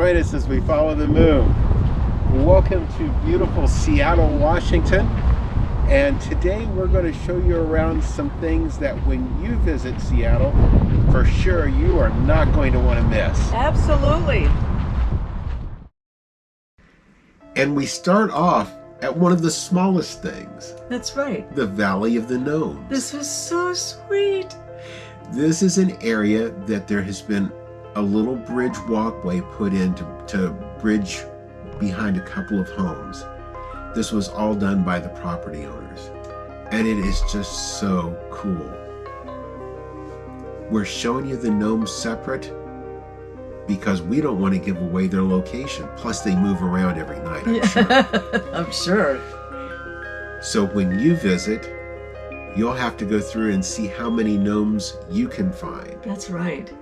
join us as we follow the moon. Welcome to beautiful Seattle, Washington. And today we're going to show you around some things that when you visit Seattle, for sure you are not going to want to miss. Absolutely. And we start off at one of the smallest things. That's right. The Valley of the Gnomes. This was so sweet. This is an area that there has been a little bridge walkway put in to bridge behind a couple of homes. This was all done by the property owners. And it is just so cool. We're showing you the gnomes separate because we don't want to give away their location. Plus they move around every night, I'm sure. I'm sure. So when you visit, you'll have to go through and see how many gnomes you can find. That's right.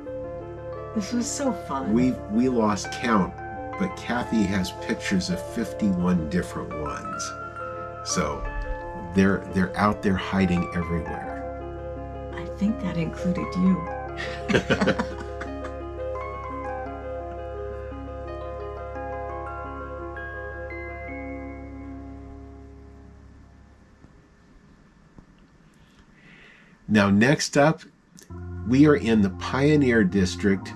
This was so fun. We lost count, but Cathy has pictures of 51 different ones. So they're out there hiding everywhere. I think that included you. Now next up, we are in the Pioneer District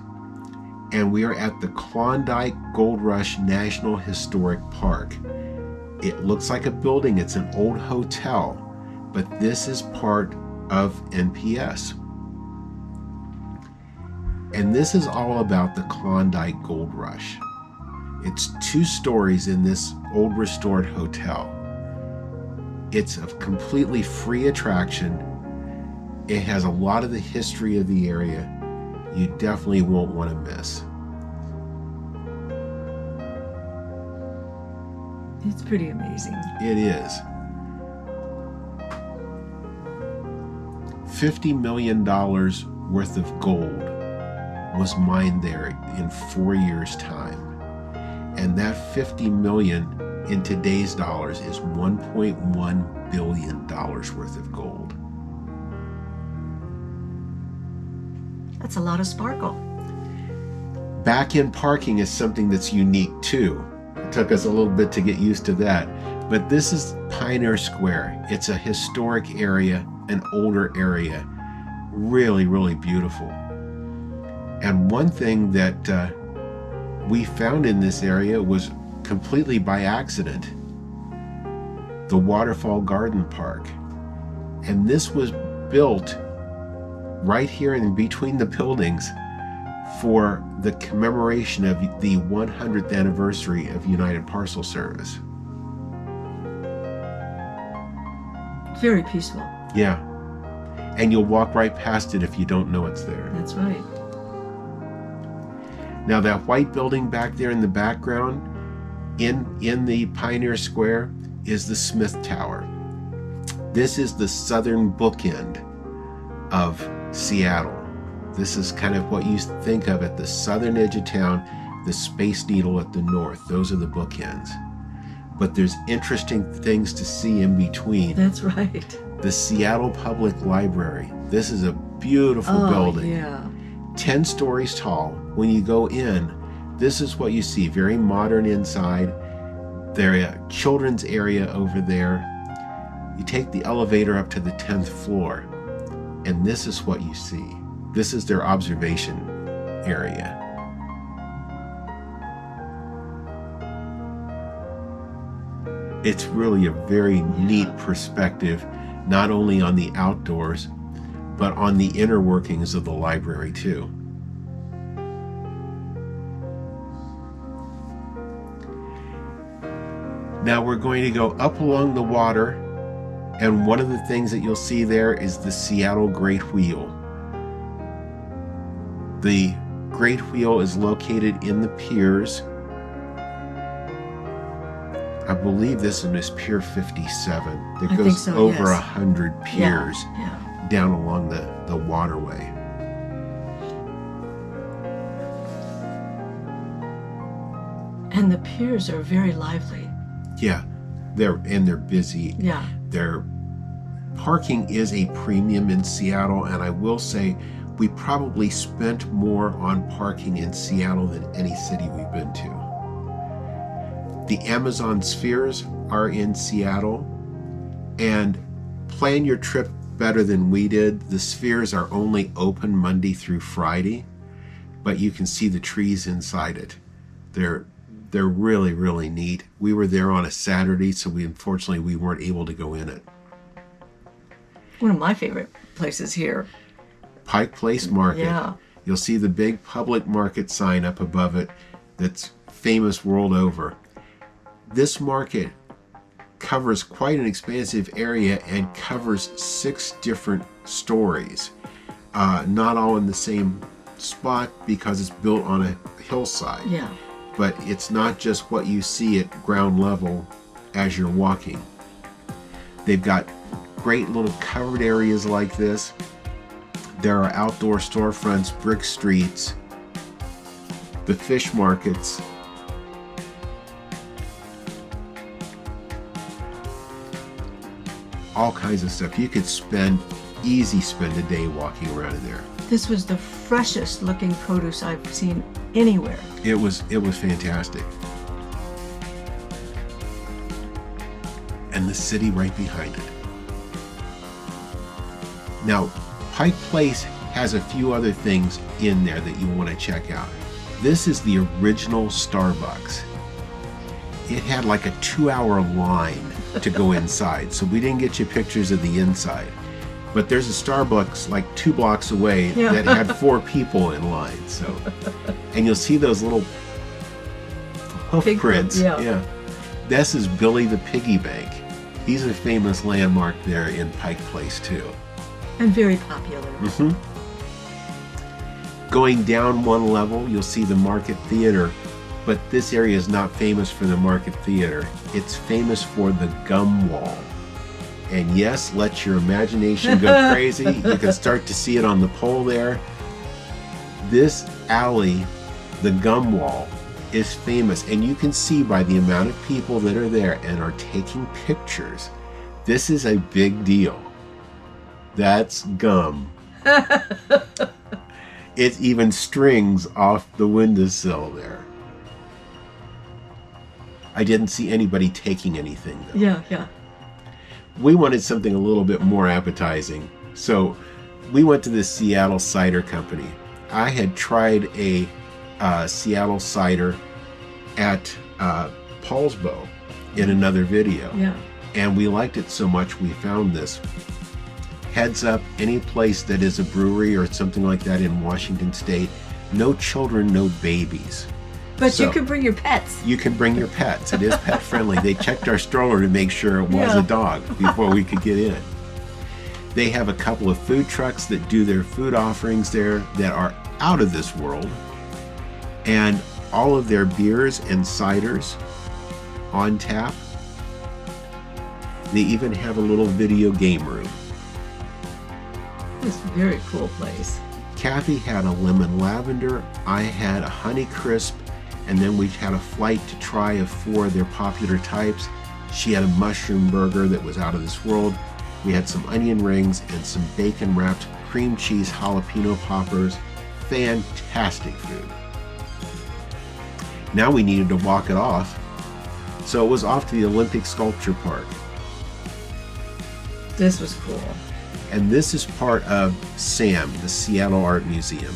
and we are at the Klondike Gold Rush National Historic Park. It looks like a building, it's an old hotel, but this is part of NPS. And this is all about the Klondike Gold Rush. It's 2 stories in this old restored hotel. It's a completely free attraction. It has a lot of the history of the area. You definitely won't want to miss. It's pretty amazing. It is. $50 million worth of gold was mined there in 4 years' time. And that 50 million in today's dollars is $1.1 billion worth of gold. That's a lot of sparkle. Back-end parking is something that's unique too. It took us a little bit to get used to that. But this is Pioneer Square. It's a historic area, an older area. Really, really beautiful. And one thing that we found in this area was completely by accident. The Waterfall Garden Park. And this was built right here in between the buildings for the commemoration of the 100th anniversary of United Parcel Service. Very peaceful. Yeah. And you'll walk right past it if you don't know it's there. That's right. Now that white building back there in the background, in the Pioneer Square, is the Smith Tower. This is the southern bookend of Seattle. This is kind of what you think of at the southern edge of town, the Space Needle at the north. Those are the bookends. But there's interesting things to see in between. That's right. The Seattle Public Library. This is a beautiful building. Yeah. 10 stories tall. When you go in, this is what you see. Very modern inside. There's a children's area over there. You take the elevator up to the 10th floor, and this is what you see. This is their observation area. It's really a very neat perspective, not only on the outdoors, but on the inner workings of the library too. Now we're going to go up along the water, and one of the things that you'll see there is the Seattle Great Wheel. The Great Wheel is located in the piers. I believe this one is Pier 57. That goes over 100 piers down along the waterway. And the piers are very lively. Yeah, they're busy. Yeah. Their parking is a premium in Seattle, and I will say we probably spent more on parking in Seattle than any city we've been to. The Amazon spheres are in Seattle, and plan your trip better than we did. The spheres are only open Monday through Friday, but you can see the trees inside it. They're really, really neat. We were there on a Saturday, so unfortunately we weren't able to go in it. One of my favorite places here. Pike Place Market. Yeah. You'll see the big public market sign up above it that's famous world over. This market covers quite an expansive area and covers 6 different stories. Not all in the same spot because it's built on a hillside. Yeah. But it's not just what you see at ground level as you're walking. They've got great little covered areas like this. There are outdoor storefronts, brick streets, the fish markets. All kinds of stuff. You could easy spend a day walking around in there. This was the freshest looking produce I've seen anywhere. It was fantastic. And the city right behind it. Now, Pike Place has a few other things in there that you want to check out. This is the original Starbucks. It had like a 2-hour line to go inside, so we didn't get you pictures of the inside. But there's a Starbucks like 2 blocks away that had 4 people in line. So, and you'll see those little hoof prints. Yeah. This is Billie the Piggy Bank. He's a famous landmark there in Pike Place too. And very popular. Mm-hmm. Going down one level, you'll see the Market Theater, but this area is not famous for the Market Theater. It's famous for the gum wall. And yes, let your imagination go crazy. You can start to see it on the pole there. This alley, the gum wall, is famous, and you can see by the amount of people that are there and are taking pictures, this is a big deal. That's gum. It even strings off the windowsill there. I didn't see anybody taking anything though. Yeah. We wanted something a little bit more appetizing, so we went to the Seattle Cider Company. I had tried a Seattle cider at Paulsbo in another video. Yeah. And we liked it so much we found this. Heads up, any place that is a brewery or something like that in Washington State, no children, no babies. But you can bring your pets. You can bring your pets. It is pet friendly. They checked our stroller to make sure it was a dog before we could get in. They have a couple of food trucks that do their food offerings there that are out of this world. And all of their beers and ciders on tap. They even have a little video game room. It's a very cool place. Cathy had a lemon lavender. I had a honey crisp. And then we had a flight to try of 4 of their popular types. She had a mushroom burger that was out of this world. We had some onion rings and some bacon wrapped cream cheese jalapeno poppers. Fantastic food. Now we needed to walk it off. So it was off to the Olympic Sculpture Park. This was cool. And this is part of SAM, the Seattle Art Museum.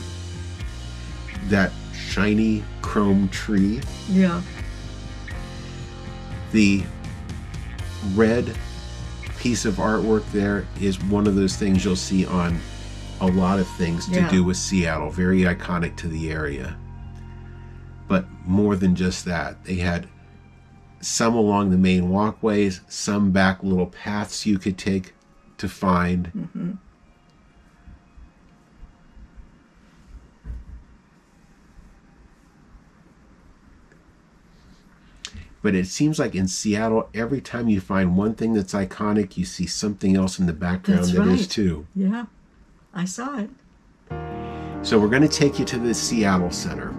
That shiny chrome tree. Yeah. The red piece of artwork there is one of those things you'll see on a lot of things to do with Seattle. Very iconic to the area. But more than just that, they had some along the main walkways, some back little paths you could take to find. Mm-hmm. But it seems like in Seattle, every time you find one thing that's iconic, you see something else in the background that is too. Yeah, I saw it. So we're going to take you to the Seattle Center.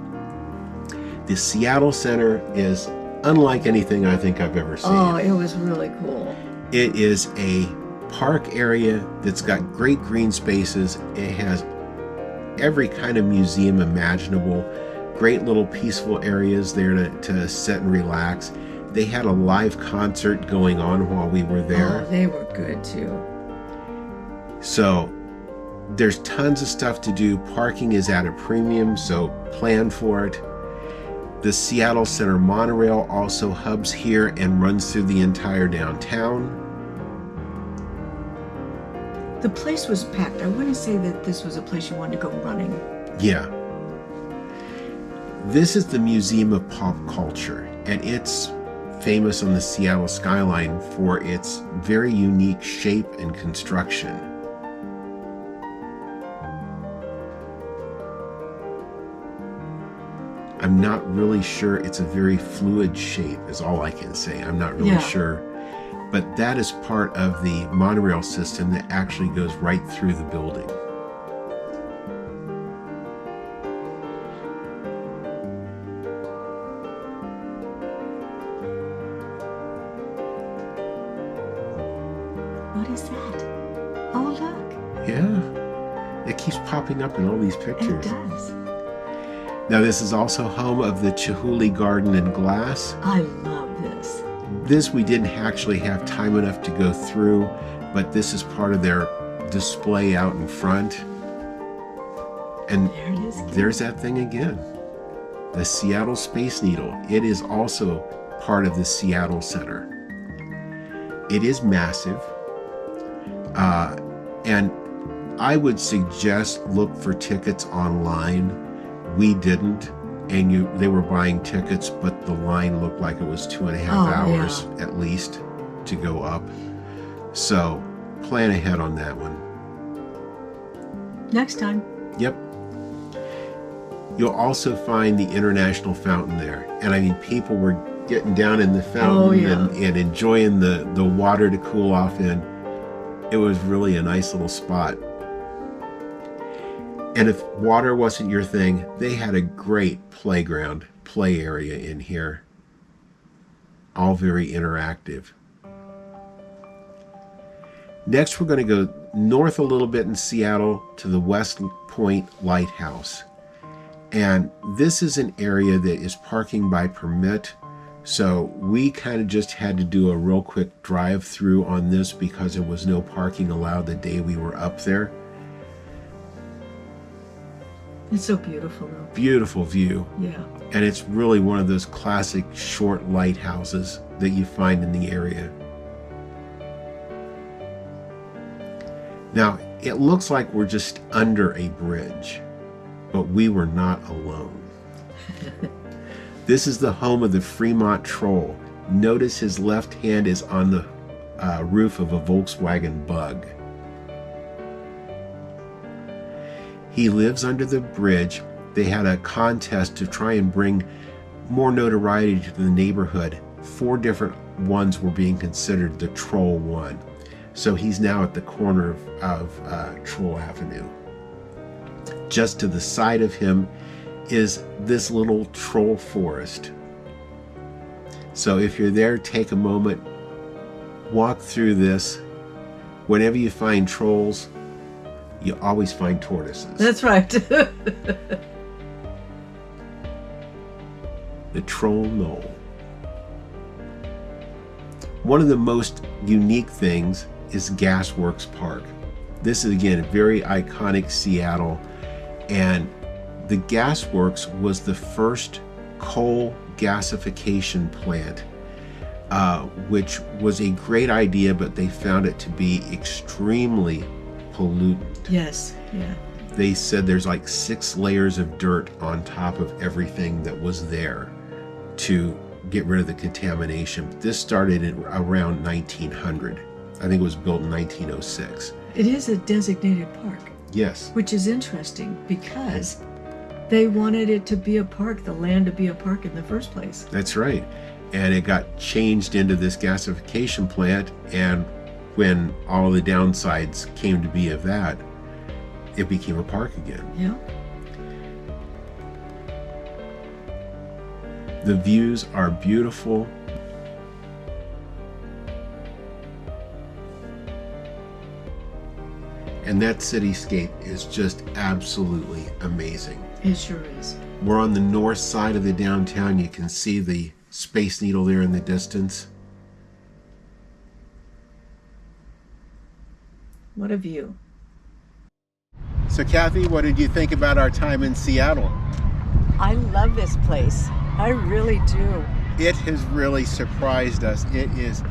The Seattle Center is unlike anything I think I've ever seen. Oh, it was really cool. It is a park area that's got great green spaces. It has every kind of museum imaginable. Great little peaceful areas there to sit and relax. They had a live concert going on while we were there. Oh, they were good too. So there's tons of stuff to do. Parking is at a premium, so plan for it. The Seattle Center Monorail also hubs here and runs through the entire downtown. The place was packed. I wouldn't say that this was a place you wanted to go running. Yeah. This is the Museum of Pop Culture, and it's famous on the Seattle skyline for its very unique shape and construction. I'm not really sure. It's a very fluid shape is all I can say. I'm not really sure. But that is part of the monorail system that actually goes right through the building. What is that? Oh, look. Yeah. It keeps popping up in all these pictures. It does. Now, this is also home of the Chihuly Garden and Glass. I love this. This we didn't actually have time enough to go through, but this is part of their display out in front. And There it is. there's that thing again. The Seattle Space Needle. It is also part of the Seattle Center. It is massive. And I would suggest look for tickets online. We didn't, and they were buying tickets, but the line looked like it was 2.5 hours at least to go up. So plan ahead on that one. Next time. Yep. You'll also find the International Fountain there. And I mean, people were getting down in the fountain and enjoying the water to cool off in. It was really a nice little spot. And if water wasn't your thing, they had a great play area in here. All very interactive. Next, we're going to go north a little bit in Seattle to the West Point Lighthouse. And this is an area that is parking by permit. So we kind of just had to do a real quick drive through on this because there was no parking allowed the day we were up there. It's so beautiful though. Beautiful view. Yeah. And it's really one of those classic short lighthouses that you find in the area. Now, it looks like we're just under a bridge, but we were not alone. This is the home of the Fremont Troll. Notice his left hand is on the roof of a Volkswagen Bug. He lives under the bridge. They had a contest to try and bring more notoriety to the neighborhood. 4 different ones were being considered. The Troll won. So he's now at the corner of Troll Avenue. Just to the side of him is this little troll forest. So if you're there, take a moment, walk through this. Whenever you find trolls, you always find tortoises. That's right. The Troll Knoll. One of the most unique things is Gasworks Park. This is again very iconic Seattle, and the Gasworks was the first coal gasification plant, which was a great idea, but they found it to be extremely pollutant. Yes. Yeah. They said there's like 6 layers of dirt on top of everything that was there to get rid of the contamination. This started in around 1900. I think it was built in 1906. It is a designated park. Yes. Which is interesting because they wanted it to be a park, the land to be a park in the first place. That's right. And it got changed into this gasification plant, and when all the downsides came to be of that, it became a park again. Yeah. The views are beautiful. And that cityscape is just absolutely amazing. It sure is. We're on the north side of the downtown. You can see the Space Needle there in the distance. What a view. So Cathy, what did you think about our time in Seattle? I love this place. I really do. It has really surprised us. It is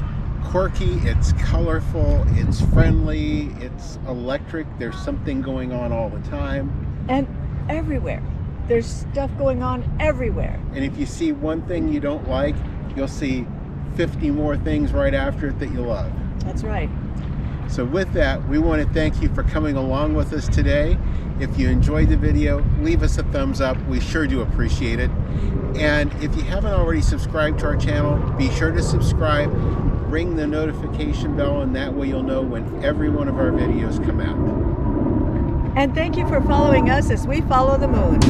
quirky, it's colorful, it's friendly, it's electric. There's something going on all the time. And everywhere. There's stuff going on everywhere. And if you see one thing you don't like, you'll see 50 more things right after it that you love. That's right. So with that, we want to thank you for coming along with us today. If you enjoyed the video, leave us a thumbs up. We sure do appreciate it. And if you haven't already subscribed to our channel, be sure to subscribe, ring the notification bell, and that way you'll know when every one of our videos come out. And thank you for following us as we follow the moon.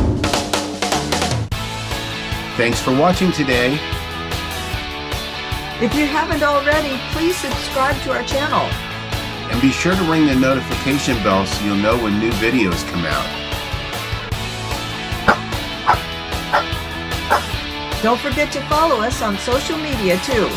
Thanks for watching today. If you haven't already, please subscribe to our channel. And be sure to ring the notification bell so you'll know when new videos come out. Don't forget to follow us on social media too.